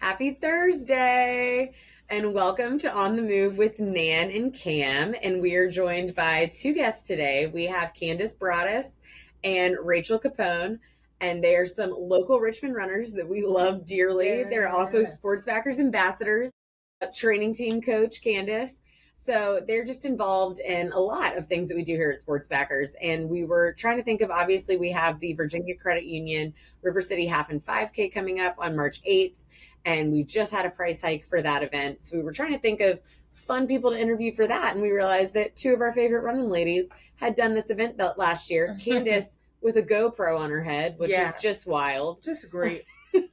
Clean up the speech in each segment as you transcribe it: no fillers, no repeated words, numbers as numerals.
Happy Thursday, and welcome to On the Move with Nan and Kam. And we are joined by two guests today. We have Candace Broaddus and Rachel Capone, and they are some local Richmond runners that we love dearly. Yeah. They're also sports backers ambassadors, training team coach Candace. So they're just involved in a lot of things that we do here at Sports Backers. And we were trying to think of, obviously, we have the Virginia Credit Union River City Half and 5K coming up on March 8th. And we just had a price hike for that event. So we were trying to think of fun people to interview for that. And we realized that two of our favorite running ladies had done this event last year. Candace with a GoPro on her head, which is just wild. Just great.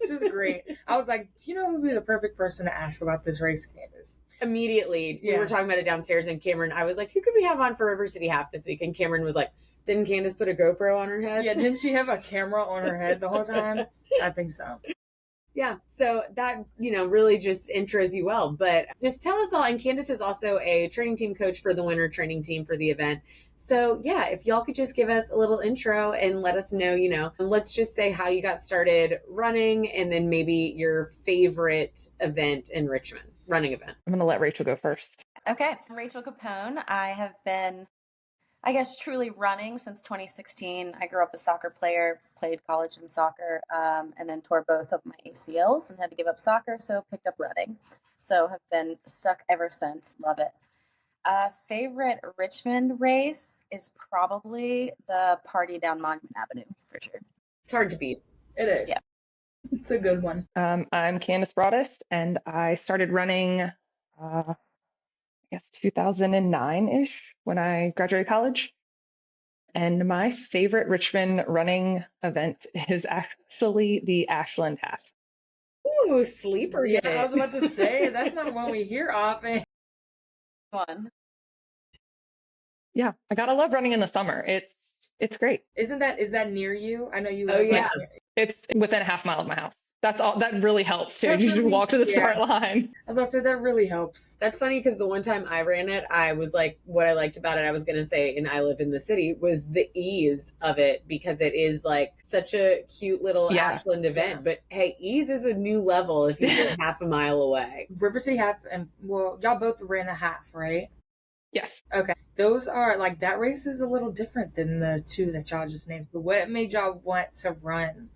Just great. I was like, you know who would be the perfect person to ask about this race, Candace? Immediately, we were talking about it downstairs, and Cameron, I was like, who could we have on for River City Half this week? And Cameron was like, didn't Candace put a GoPro on her head? Yeah, didn't she have a camera on her head the whole time? I think so. Yeah, so that, really just intros you well. But just tell us all, and Candace is also a training team coach for the winter training team for the event. So yeah, if y'all could just give us a little intro and let us know, let's just say how you got started running, and then maybe your favorite event in Richmond, running event. I'm going to let Rachel go first. Okay, I'm Rachel Capone. I have been, truly running since 2016. I grew up a soccer player, played college in soccer, and then tore both of my ACLs and had to give up soccer, so picked up running. So have been stuck ever since. Love it. Favorite Richmond race is probably the party down Monument Avenue, for sure. It's hard to beat. It is. Yeah. It's a good one. I'm Candace Broaddus, and I started running, 2009-ish when I graduated college. And my favorite Richmond running event is actually the Ashland Half. Ooh, sleeper hit. I was about to say, that's not one we hear often. One. Yeah, I gotta love running in the summer. It's great. Is that near you? I know you live Oh, yeah. It's within a half mile of my house. That's all. That really helps too. You just walk to the start line. I was gonna say that really helps. That's funny because the one time I ran it, I was like, what I liked about it, I was going to say, and I live in the city, was the ease of it, because it is like such a cute little Ashland event. But hey, ease is a new level if you get half a mile away. River City Half, and well, y'all both ran a half, right? Yes. Okay. Those are like, that race is a little different than the two that y'all just named. But what made y'all want to run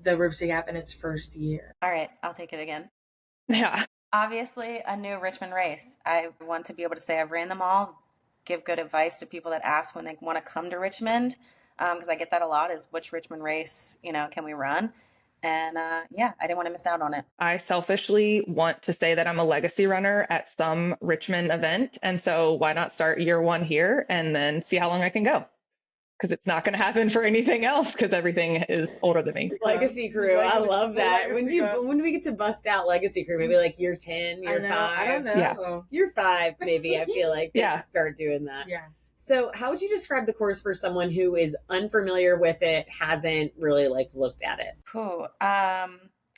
the River City Half in its first year? All right, I'll take it again. Yeah. Obviously, a new Richmond race. I want to be able to say I've ran them all, give good advice to people that ask when they want to come to Richmond, because I get that a lot, is which Richmond race, can we run? And I didn't want to miss out on it. I selfishly want to say that I'm a legacy runner at some Richmond event. And so why not start year one here and then see how long I can go? Because it's not going to happen for anything else, because everything is older than me. Legacy crew. I love that. When do we get to bust out Legacy crew? Maybe like year 10, year 5? I don't know. Yeah. Year 5, maybe. I feel like start doing that. Yeah. So how would you describe the course for someone who is unfamiliar with it, hasn't really looked at it? I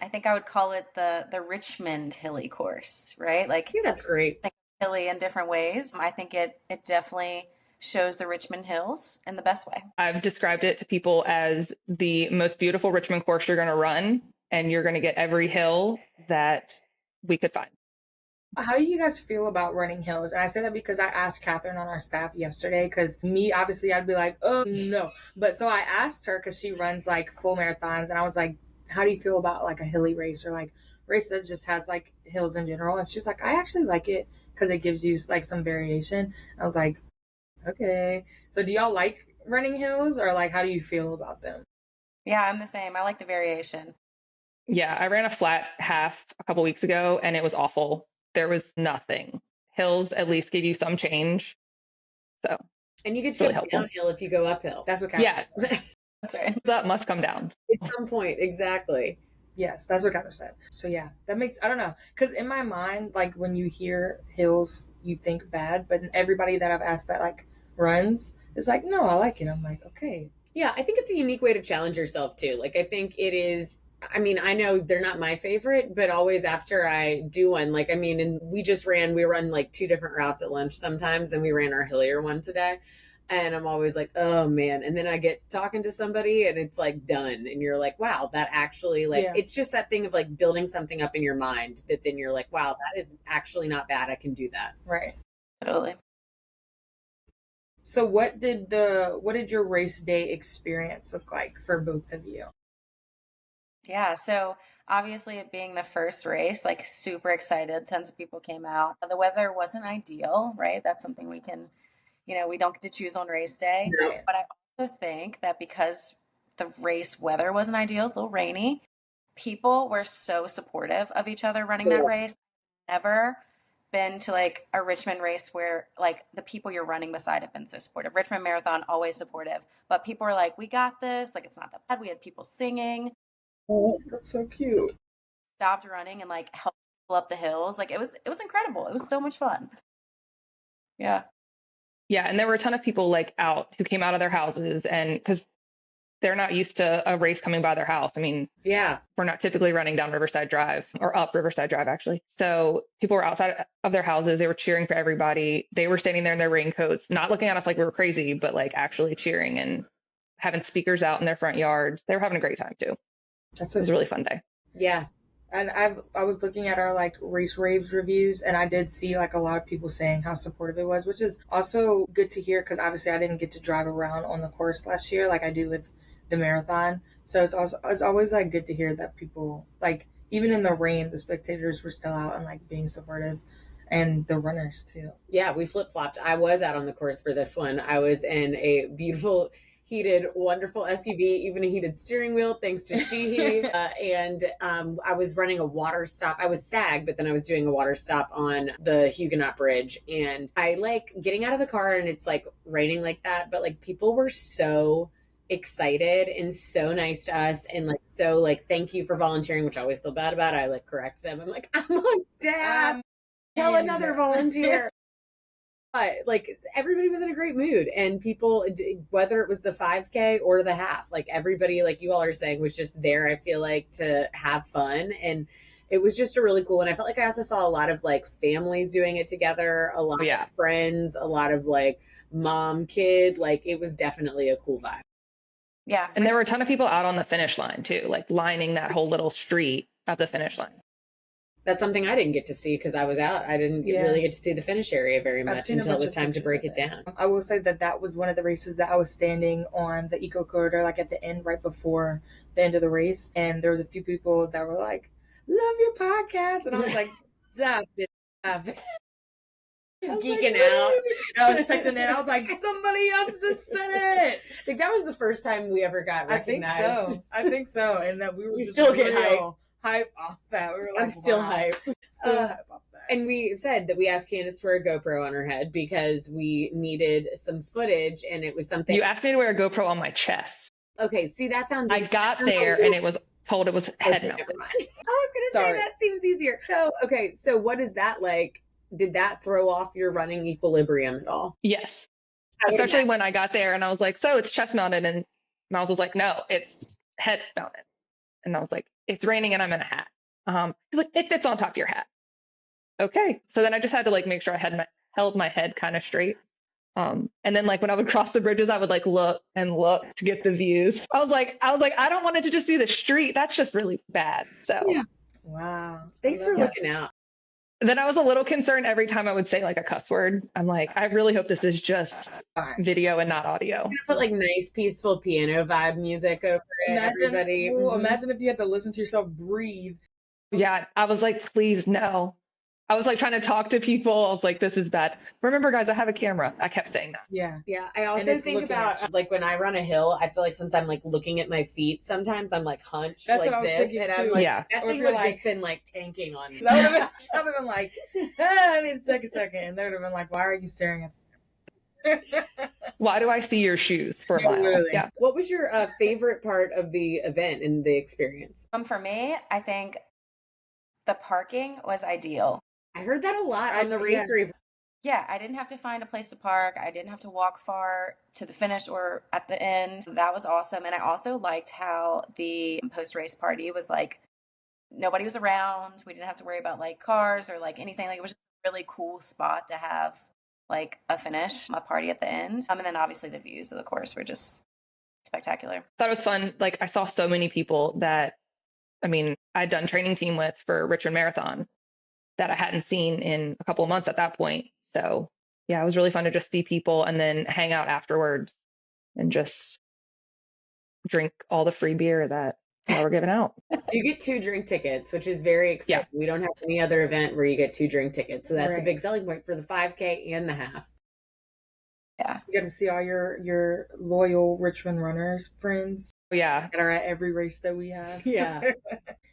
think I would call it the Richmond Hilly course, right? I think that's great. Hilly in different ways. I think it definitely shows the Richmond Hills in the best way. I've described it to people as the most beautiful Richmond course you're going to run, and you're going to get every hill that we could find. How do you guys feel about running hills? And I say that because I asked Catherine on our staff yesterday, because me, obviously, I'd be like, oh, no. But so I asked her, because she runs full marathons, and I was like, how do you feel about a hilly race, or race that just has hills in general? And she's like, I actually like it because it gives you some variation. I was like, okay. So do y'all like running hills, or how do you feel about them? Yeah, I'm the same. I like the variation. Yeah, I ran a flat half a couple weeks ago, and it was awful. There was nothing. Hills at least give you some change. So, and you get to go downhill if you go uphill. That's what counts. Yeah. That's right. That must come down. At some point, exactly. Yes, that's what Catherine said. So yeah, that makes, I don't know. Because in my mind, when you hear hills, you think bad. But everybody that I've asked that runs is no, I like it. I'm like, okay. Yeah, I think it's a unique way to challenge yourself too. I think it is, I know they're not my favorite, but always after I do one, and we run 2 different routes at lunch sometimes, and we ran our hillier one today. And I'm always like, oh man. And then I get talking to somebody and it's like done. And you're like, wow, that actually, like, Yeah. it's just that thing of like building something up in your mind that then you're like, wow, that is actually not bad. I can do that. Right. Totally. So what did your race day experience look like for both of you? Yeah, so obviously it being the first race, like super excited. Tons of people came out. The weather wasn't ideal, right? That's something we can, we don't get to choose on race day. Right. But I also think that because the race weather wasn't ideal, it's a little rainy, people were so supportive of each other running that race. Never been to like a Richmond race where like the people you're running beside have been so supportive. Richmond Marathon, always supportive. But people are like, we got this. Like, it's not that bad. We had people singing, Oh, that's so cute. stopped running and like helped people up the hills. Like it was incredible. It was so much fun. Yeah. Yeah, and there were a ton of people like out who came out of their houses, and because they're not used to a race coming by their house. I mean, Yeah. we're not typically running down Riverside Drive or up Riverside Drive, actually. So people were outside of their houses. They were cheering for everybody. They were standing there in their raincoats, not looking at us like we were crazy, but like actually cheering and having speakers out in their front yards. They were having a great time too. That's It was a really fun day. Yeah. And I was looking at our like race raves reviews, and I did see like a lot of people saying how supportive it was, which is also good to hear because obviously I didn't get to drive around on the course last year like I do with the marathon. So it's always like good to hear that people like even in the rain the spectators were still out and like being supportive, and the runners too. Yeah, we flip flopped. I was out on the course for this one. I was in a beautiful, heated, wonderful SUV, even a heated steering wheel, thanks to Sheehy. And I was running a water stop. I was SAG, but then I was doing a water stop on the Huguenot Bridge. And I like getting out of the car and it's like raining like that. But like people were so excited and so nice to us and like so like thank you for volunteering, which I always feel bad about. I like correct them. I'm like, I'm on staff. Tell another volunteer. But like everybody was in a great mood, and people, whether it was the 5K or the half, like everybody, like you all are saying, was just there. I feel like to have fun, and it was just a really cool. And I felt like I also saw a lot of like families doing it together, a lot of friends, a lot of like mom kid. Like it was definitely a cool vibe. Yeah. And there were a ton of people out on the finish line too, like lining that whole little street of the finish line. That's something I didn't get to see because I was out. I didn't really get to see the finish area very much until it was time to break it down. I will say that was one of the races that I was standing on the eco corridor, like at the end, right before the end of the race. And there was a few people that were like, love your podcast. And I was like, stop it. Just geeking out. I was texting it. I was like, somebody else just said it. I think that was the first time we ever got recognized. I think so. And that we were just still get hype off that. We were like, I'm still wow. hype. Still hype off that. And we said that we asked Candace to wear a GoPro on her head because we needed some footage, and it was something. You asked me to wear a GoPro on my chest. Okay, see, that sounds. I got there and it was told it was head mounted. I was going to say that seems easier. So what is that like? Did that throw off your running equilibrium at all? Yes. Especially when I got there and I was like, so it's chest mounted, and Miles was like, no, it's head mounted. And I was like, it's raining and I'm in a hat. He's like, it fits on top of your hat. Okay. So then I just had to like make sure I held my head kind of straight. And then like when I would cross the bridges, I would like look and look to get the views. I was like, I don't want it to just be the street. That's just really bad. So yeah. Wow. Thanks for looking out. Then I was a little concerned every time I would say like a cuss word. I'm like, I really hope this is just video and not audio. I'm gonna put like nice, peaceful piano vibe music over it. Everybody. Imagine if you had to listen to yourself breathe. Yeah, I was like, please no. I was like trying to talk to people. I was like, this is bad. Remember, guys, I have a camera. I kept saying that. Yeah. Yeah. I also think about like when I run a hill, I feel like since I'm like looking at my feet, sometimes I'm like hunched. That's like what I was this, thinking and too. I'm like, Yeah. that thing would have just been like tanking on me. That would have been like, I need to take a second. And they would have been like, why are you staring at me? Why do I see your shoes for a mile? Really. Yeah. What was your favorite part of the event and the experience? For me, I think the parking was ideal. I heard that a lot on the race review. Yeah, I didn't have to find a place to park. I didn't have to walk far to the finish or at the end. That was awesome. And I also liked how the post-race party was like, nobody was around. We didn't have to worry about like cars or like anything. Like it was just a really cool spot to have like a finish, a party at the end. And then obviously the views of the course were just spectacular. Thought it was fun. Like I saw so many people that, I mean, I'd done training team with for Richmond Marathon that I hadn't seen in a couple of months at that point. So yeah, it was really fun to just see people and then hang out afterwards and just drink all the free beer that we're giving out. You get 2 drink tickets, which is very exciting. Yeah. We don't have any other event where you get 2 drink tickets. So that's a Right. big selling point for the 5K and the half. Yeah. You get to see all your loyal Richmond runners friends Yeah. that are at every race that we have. Yeah.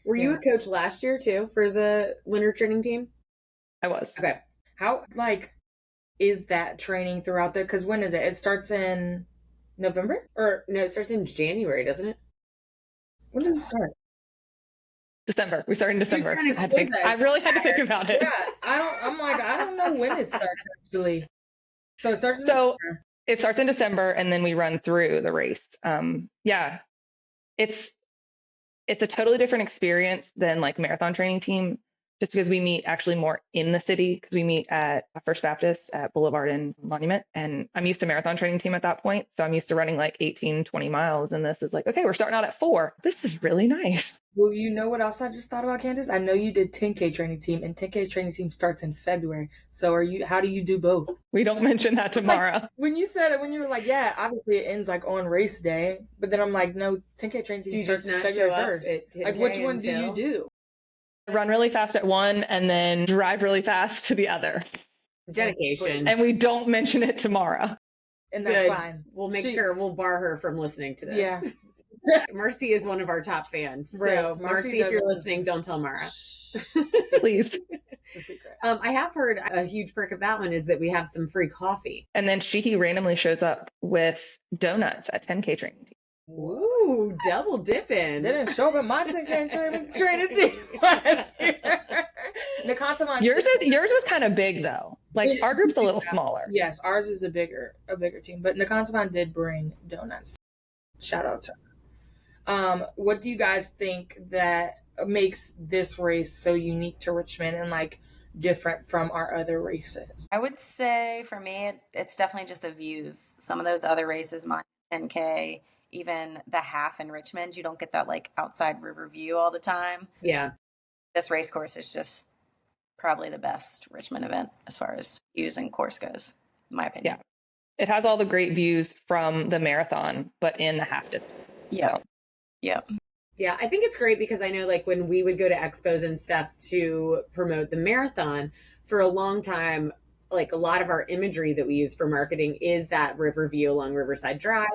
Were you a coach last year too for the winter training team? I was. Okay. How like is that training throughout there? Because when is it? It starts in November? Or no, it starts in January, doesn't it? When does it start? December. We started in December. trying to I, had to think, say that. I really had to think about it. Yeah, I don't know when it starts actually. So it starts in So December. it starts in December and then we run through the race. Yeah, it's a totally different experience than like marathon training team, just because we meet actually more in the city because we meet at First Baptist at Boulevard and Monument. And I'm used to marathon training team at that point. So I'm used to running like 18, 20 miles. And this is like, okay, we're starting out at 4. This is really nice. Well, you know what else I just thought about, Candace? I know you did 10K training team, and 10K training team starts in February. So how do you do both? We don't mention that tomorrow. When you said it, when you were like, yeah, obviously it ends like on race day, but then I'm like, no, 10K training Do team you starts just not February show up 1st. at Like, 10K which one do you until- do? Run really fast at one and then drive really fast to the other. Dedication. And we don't mention it tomorrow. And that's Good. fine. We'll make She- sure we'll bar her from listening to this. Yeah. Marcy is one of our top fans. Right. So Marcy Marcy, if you're doesn't listening, don't tell Mara. Please. It's a secret. I have heard a huge perk of that one is that we have some free coffee. And then Shiki randomly shows up with donuts at 10K training team. Ooh, double dipping. They didn't show up at my 10K training team last year. The consummate. Yours was kind of big though. Like our group's a little smaller. Yes, ours is a bigger team, but Nakantavan did bring donuts. Shout out to her. What do you guys think that makes this race so unique to Richmond and like different from our other races? I would say for me, it's definitely just the views. Some of those other races, my 10K, even the half in Richmond, you don't get that like outside river view all the time. Yeah. This race course is just probably the best Richmond event as far as views and course goes, in my opinion. Yeah. It has all the great views from the marathon, but in the half distance. Yeah. So, Yeah. Yeah, I think it's great because I know like when we would go to expos and stuff to promote the marathon for a long time, like a lot of our imagery that we use for marketing is that river view along Riverside Drive.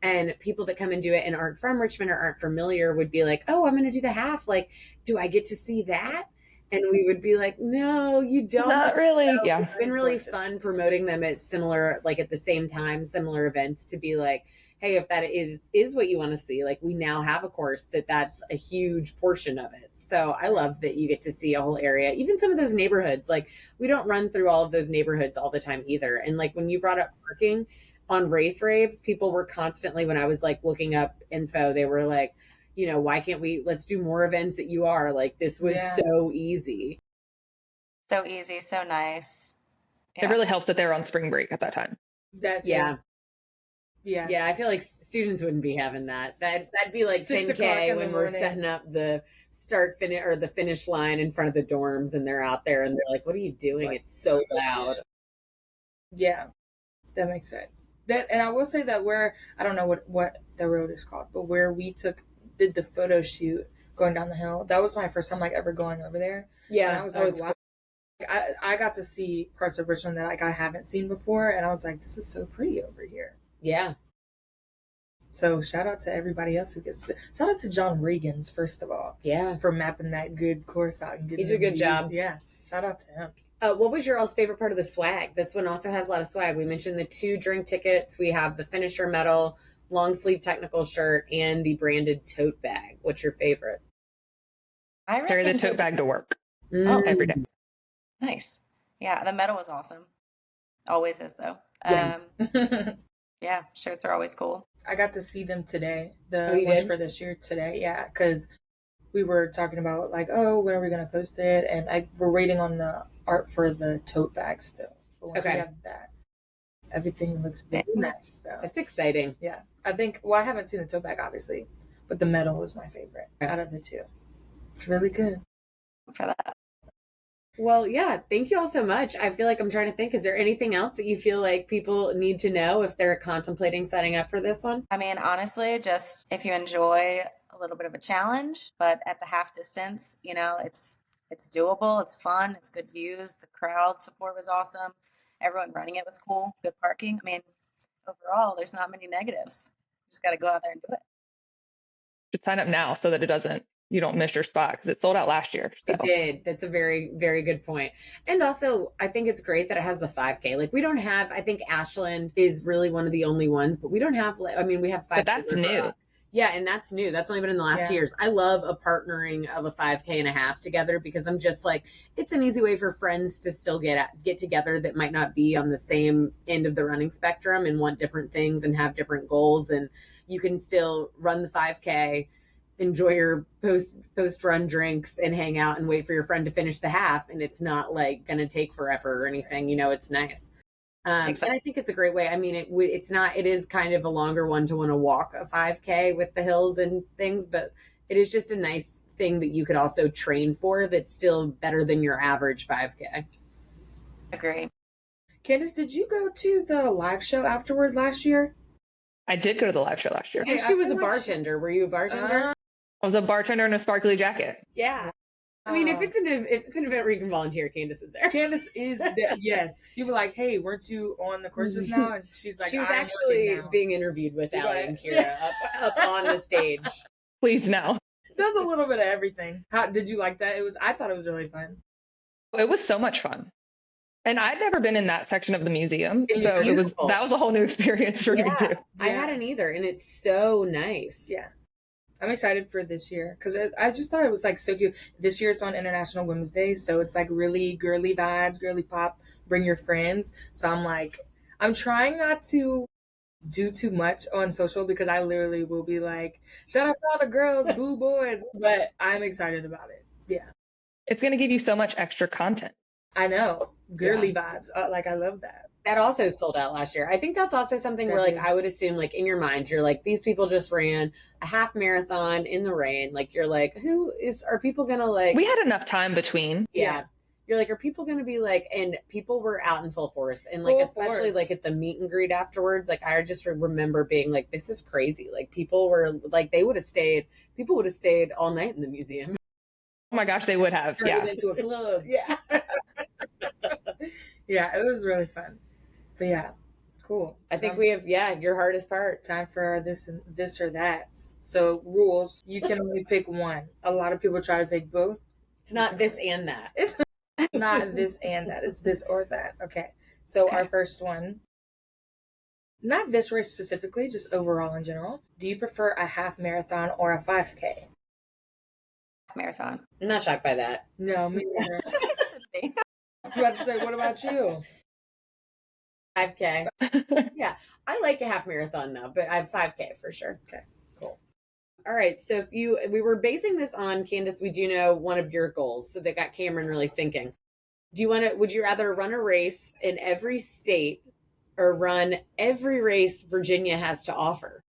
And people that come and do it and aren't from Richmond or aren't familiar would be like, oh, I'm going to do the half. Like, do I get to see that? And we would be like, no, you don't. not really. So Yeah. It's been really fun promoting them at similar, like at the same time, similar events to be like, hey, if that is what you want to see, like we now have a course that's a huge portion of it. So I love that you get to see a whole area, even some of those neighborhoods. Like we don't run through all of those neighborhoods all the time either. And like when you brought up parking on race raves, people were constantly, when I was like looking up info, they were like, you know, why can't let's do more events at UR? Like this was so easy. So easy, so nice. It really helps that they're on spring break at that time. That's Yeah. Yeah. Yeah, I feel like students wouldn't be having that. That'd be like 6 o'clock 10K in the when we're morning. setting up the the finish line in front of the dorms, and they're out there and they're like, "What are you doing? Like- It's so loud." Yeah. That makes sense. And I will say that I don't know what the road is called, but where we did the photo shoot going down the hill, that was my first time like ever going over there. Yeah, And I was like, wow. I got to see parts of Richmond that like I haven't seen before, and I was like, this is so pretty over here. Yeah, So shout out to everybody else shout out to John Regans, first of all, yeah. for mapping that good course out and getting He did a good views. job. Yeah, shout out to him. What was your all's favorite part of the swag? This one also has a lot of swag. We mentioned the 2 drink tickets. We have the finisher medal, long sleeve technical shirt, and the branded tote bag. What's your favorite? I really Carry the enjoyed tote bag to work Mm. every day. Nice. Yeah, the medal was awesome. Always is though. Yeah. Yeah, shirts are always cool. I got to see them today. Oh, The you ones did? for this year today, yeah, because we were talking about like, oh, when are we gonna post it? And we're waiting on the art for the tote bag still. But once we have that, everything looks very nice, though. That's exciting. Yeah. I think, well, I haven't seen the tote bag, obviously, but the medal is my favorite out of the two. It's really good. For that. Well, yeah, thank you all so much. I feel like I'm trying to think, is there anything else that you feel like people need to know if they're contemplating signing up for this one? I mean, honestly, just if you enjoy a little bit of a challenge, but at the half distance, you know, it's doable, it's fun, it's good views, the crowd support was awesome, everyone running it was cool, good parking. I mean, overall, there's not many negatives. You just got to go out there and do it. Should sign up now so that you don't miss your spot, because it sold out last year. So. It did. That's a very, very good point. And also, I think it's great that it has the 5K. Like, we don't have, I think Ashland is really one of the only ones, but we don't have, I mean, we have 5K. But that's new. Yeah, and that's new. That's only been in the last 2 years. I love a partnering of a 5K and a half together, because I'm just like, it's an easy way for friends to still get together that might not be on the same end of the running spectrum and want different things and have different goals. And you can still run the 5K, enjoy your post run drinks, and hang out and wait for your friend to finish the half. And it's not like going to take forever or anything. You know, it's nice. Exactly. And I think it's a great way. I mean, it is kind of a longer one to want to walk a 5K with the hills and things, but it is just a nice thing that you could also train for that's still better than your average 5K. Agree. Candace, did you go to the live show afterward last year? I did go to the live show last year. And she was a bartender. Were you a bartender? I was a bartender in a sparkly jacket. Yeah. I mean, if it's an event where you can volunteer, Candace is there. Candace is there. Yes. You were like, hey, weren't you on the course just now? And she's like, she was actually being interviewed with Allie and Kira up on the stage. Please, no. Does a little bit of everything. How did you like that? I thought it was really fun. It was so much fun. And I'd never been in that section of the museum. It's so beautiful. that was a whole new experience for me too. I hadn't either, and it's so nice. Yeah. I'm excited for this year because I just thought it was like so cute. This year it's on International Women's Day, so it's like really girly vibes, girly pop, bring your friends. So I'm trying not to do too much on social because I literally will be like, shout out to all the girls, boo boys, but I'm excited about it. Yeah. It's going to give you so much extra content. I know. Girly vibes. I love that. That also sold out last year. I think that's also something where, like, I would assume, like, in your mind, you're like, these people just ran a half marathon in the rain. Like, you're like, are people going to, like... We had enough time between. Yeah. You're like, are people going to be like... And people were out in full force. And, like, especially, like, at the meet and greet afterwards, like, I just remember being like, this is crazy. Like, people were, like, people would have stayed all night in the museum. Oh my gosh, they would have. Turned it into a club. Yeah. Yeah, it was really fun. But yeah, cool. I think we have, your hardest part. Time for this or that. So rules, you can only pick one. A lot of people try to pick both. It's not this and that. It's not this and that. It's this or that. Okay. So our first one, not this race specifically, just overall in general. Do you prefer a half marathon or a 5K? Marathon. I'm not shocked by that. No, me neither. Should be. You had to say, what about you? 5K. Yeah. I like a half marathon though, but I have 5K for sure. Okay, cool. All right. So we were basing this on, Candace, we do know one of your goals. So they got Cameron really thinking. Would you rather run a race in every state or run every race Virginia has to offer?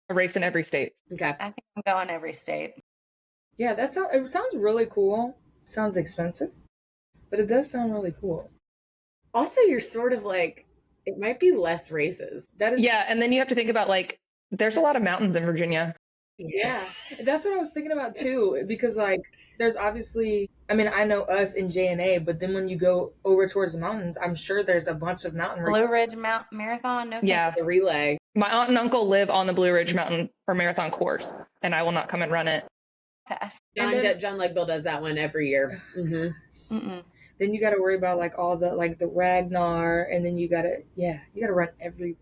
A race in every state. Okay. I think I'm going every state. Yeah, it sounds really cool. Sounds expensive, but it does sound really cool. Also, you're sort of like, it might be less races. That is, yeah, and then you have to think about, like, there's a lot of mountains in Virginia. Yeah, that's what I was thinking about too, because like there's obviously, I mean, I know us in JNA, but then when you go over towards the mountains, I'm sure there's a bunch of mountain races. Blue Ridge Marathon. No, Yeah. The relay. My aunt and uncle live on the Blue Ridge Mountain or Marathon course, and I will not come and run it. John Legbill does that one every year. Mm-hmm. Then you got to worry about like all the Ragnar, and then you got to run every.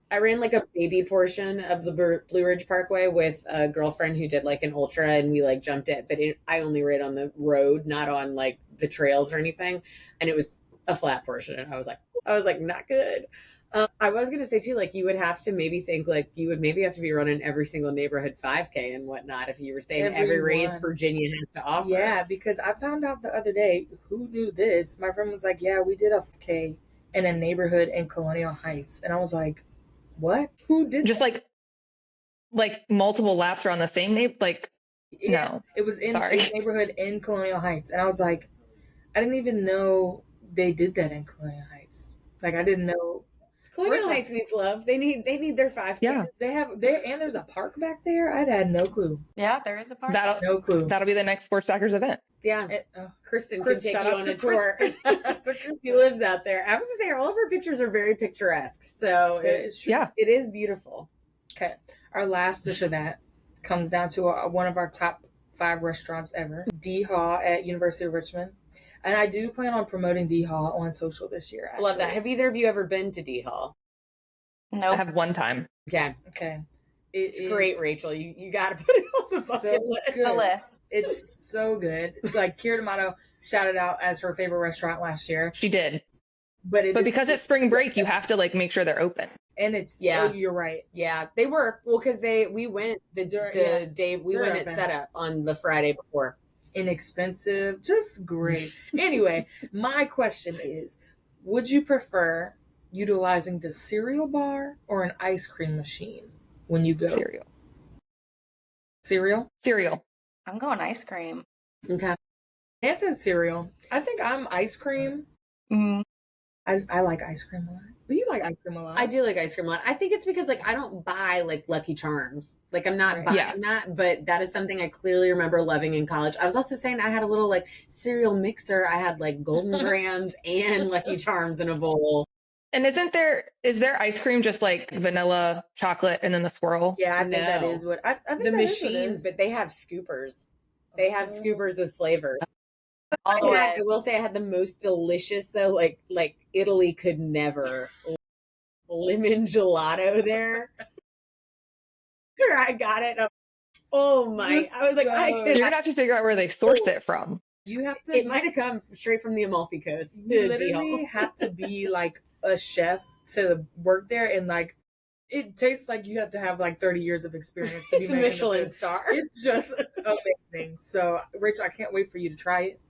I ran like a baby portion of the Blue Ridge Parkway with a girlfriend who did like an ultra, and we like jumped it, but I only ran on the road, not on like the trails or anything, and it was a flat portion, and I was like not good. I was going to say too, like you would have to maybe think like you would maybe have to be running every single neighborhood 5K and whatnot if you were saying every race Virginia has to offer. Yeah, because I found out the other day, who knew this? My friend was like, yeah, we did a 5K in a neighborhood in Colonial Heights. And I was like, what? Who did Just that? like multiple laps around the same neighborhood? Like, Yeah, no. it was in Sorry. a neighborhood in Colonial Heights. And I was like, I didn't even know they did that in Colonial Heights. Like, I didn't know. Colonial Heights needs love. They need their 5K. Yeah. And there's a park back there. I had no clue. Yeah, there is a park. No clue. That'll be the next Sports Backers event. Yeah. Kristen can take you on a tour. She lives out there. I was going to say, all of her pictures are very picturesque. So it is beautiful. Okay. Our last dish of that comes down to one of our top 5 restaurants ever, D Hall at University of Richmond. And I do plan on promoting D Hall on social this year. I love that. Have either of you ever been to D Hall? No. I have one time. Okay. It's great, Rachel. You got to put it on the bucket list. The list. It's so good. Like Kira D'Amato shouted out as her favorite restaurant last year. She did. But because it's spring break, you have to like make sure they're open. And it's you're right. Yeah, they were. Well, because we went the day we went at setup on the Friday before. Inexpensive, just great. Anyway, my question is, would you prefer utilizing the cereal bar or an ice cream machine when you go? Cereal? I'm going ice cream. Okay. Nan said cereal. I think I'm ice cream. Mm. I like ice cream a lot. But you like ice cream a lot. I do like ice cream a lot. I think it's because like I don't buy like Lucky Charms. Like I'm not buying that, but that is something I clearly remember loving in college. I was also saying I had a little like cereal mixer. I had like Golden Grams and Lucky Charms in a bowl. And is there ice cream just like vanilla, chocolate, and then the swirl? Yeah, I think that is what I think the machines, but they have scoopers. They have scoopers with flavor. I will say I had the most delicious though, like Italy could never. Lemon gelato there. I got it. Oh my! I was like, you're gonna have to figure out where they sourced it from. You have to. It might have come straight from the Amalfi Coast. You literally have to be like a chef to work there, and like it tastes like you have to have like 30 years of experience to be a Michelin star. It's just amazing. So, Rachel, I can't wait for you to try it.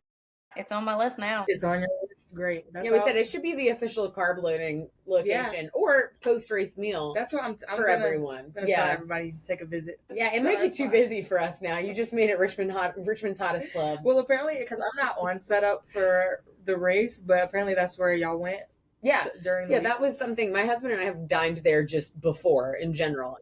It's on my list now. It's on your list. Great. We said it should be the official carb loading location or post-race meal. That's what I'm everyone. I'm going to tell everybody to take a visit. Yeah, it might be too busy for us now. You just made it Richmond's hottest club. Well, apparently, because I'm not on setup for the race, but apparently that's where y'all went. Yeah. During the week. That was something. My husband and I have dined there just before in general.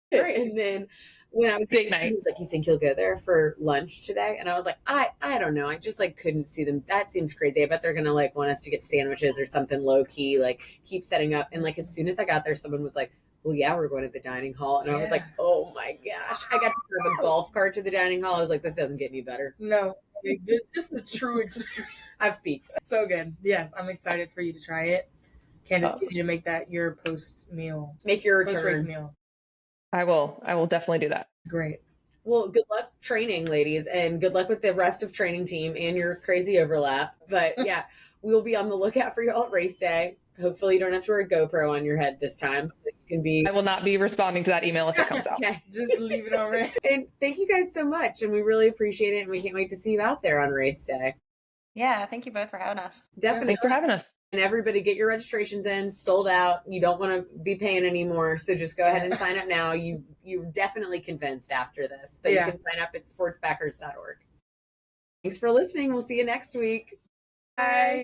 Great. And then when I was date night, he was like, "You think you'll go there for lunch today?" And I was like, I don't know. I just like couldn't see them. That seems crazy. I bet they're gonna like want us to get sandwiches or something low key, like keep setting up. And like as soon as I got there, someone was like, "Well, yeah, we're going to the dining hall." And I was like, "Oh my gosh!" I got to drive a golf cart to the dining hall. I was like, "This doesn't get any better." No, just a true experience. I've peaked. So good. Yes, I'm excited for you to try it. Candace, you need to make that your post meal. Make your return. Post-race meal. I will definitely do that. Great. Well, good luck training, ladies, and good luck with the rest of training team and your crazy overlap. But yeah, we'll be on the lookout for you all at race day. Hopefully you don't have to wear a GoPro on your head this time. It can be. I will not be responding to that email if it comes out. Okay. Just leave it on red. And thank you guys so much. And we really appreciate it. And we can't wait to see you out there on race day. Yeah, thank you both for having us. Definitely. Thanks for having us. And everybody get your registrations in, sold out. You don't want to be paying anymore. So just go ahead and sign up now. You're definitely convinced after this. But you can sign up at sportsbackers.org. Thanks for listening. We'll see you next week. Bye.